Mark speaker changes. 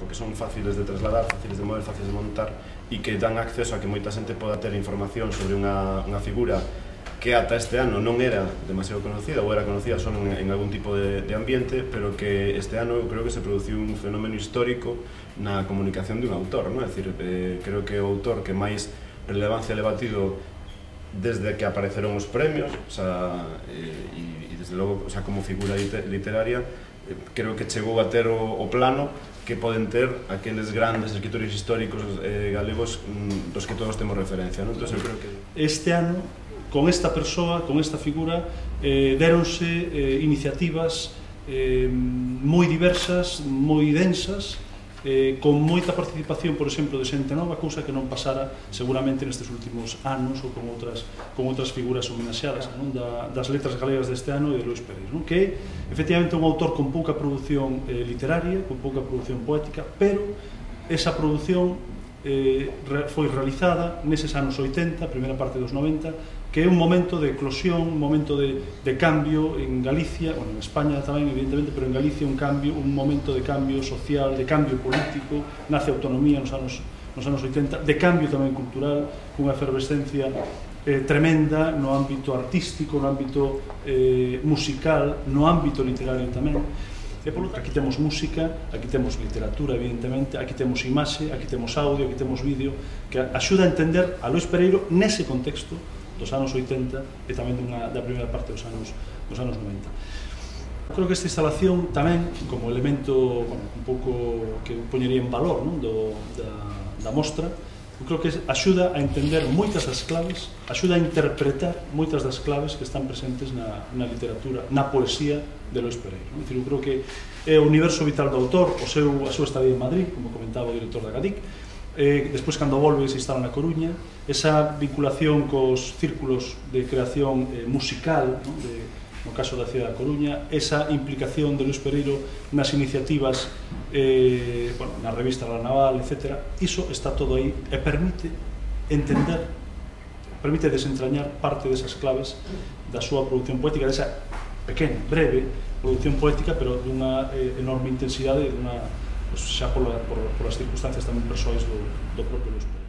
Speaker 1: porque son fáciles de trasladar, fáciles de mover, fáciles de montar e que dan acceso a que moita xente poda ter información sobre unha figura que ata este ano non era demasiado conocida ou era conocida só en algún tipo de ambiente, pero que este ano eu creo que se produciu un fenómeno histórico na comunicación dun autor, non? É dicir, creo que o autor que máis relevancia levatido desde que apareceron os premios, e desde logo como figura literaria, creo que chegou a ter o plano que poden ter aqueles grandes escritores históricos galegos dos que todos temos referencia, non? Entón, eu creo que
Speaker 2: este ano, con esta persoa, con esta figura, déronse iniciativas moi diversas, moi densas, con moita participación, por exemplo, de xente nova, cousa que non pasara seguramente nestes últimos anos ou con outras figuras homenaxeadas, non? Das letras galegas deste ano e de Lois Pereiro, non? Que é efectivamente un autor con pouca produción literaria, con pouca produción poética, pero esa produción foi realizada neses anos 80, primeira parte dos 90, que é un momento de eclosión, un momento de cambio en Galicia, bueno, en España tamén, evidentemente, pero en Galicia un momento de cambio social, de cambio político, nace a autonomía nos anos 80, de cambio tamén cultural, cunha efervescencia tremenda no ámbito artístico, no ámbito musical, no ámbito literario tamén. Aquí temos música, aquí temos literatura, evidentemente, aquí temos imaxe, aquí temos audio, aquí temos vídeo, que axuda a entender a Lois Pereiro nese contexto dos anos 80 e tamén da primeira parte dos anos 90. Creo que esta instalación tamén, como elemento un pouco que poñería en valor da mostra, eu creo que axuda a entender moitas das claves, axuda a interpretar moitas das claves que están presentes na literatura, na poesía de Lois Pereiro. Eu creo que é o universo vital do autor, a súa estadía en Madrid, como comentaba o director da GADIC, despois cando volve se instala na Coruña, esa vinculación cos círculos de creación musical, no caso da cidade da Coruña, esa implicación de Lois Pereiro nas iniciativas na revista La Naval, etc. Iso está todo aí e permite entender, permite desentrañar parte desas claves da súa produción poética, desa pequena, breve produción poética, pero dunha enorme intensidade, xa polas circunstancias tamén persoais do propio Lois Pereiro.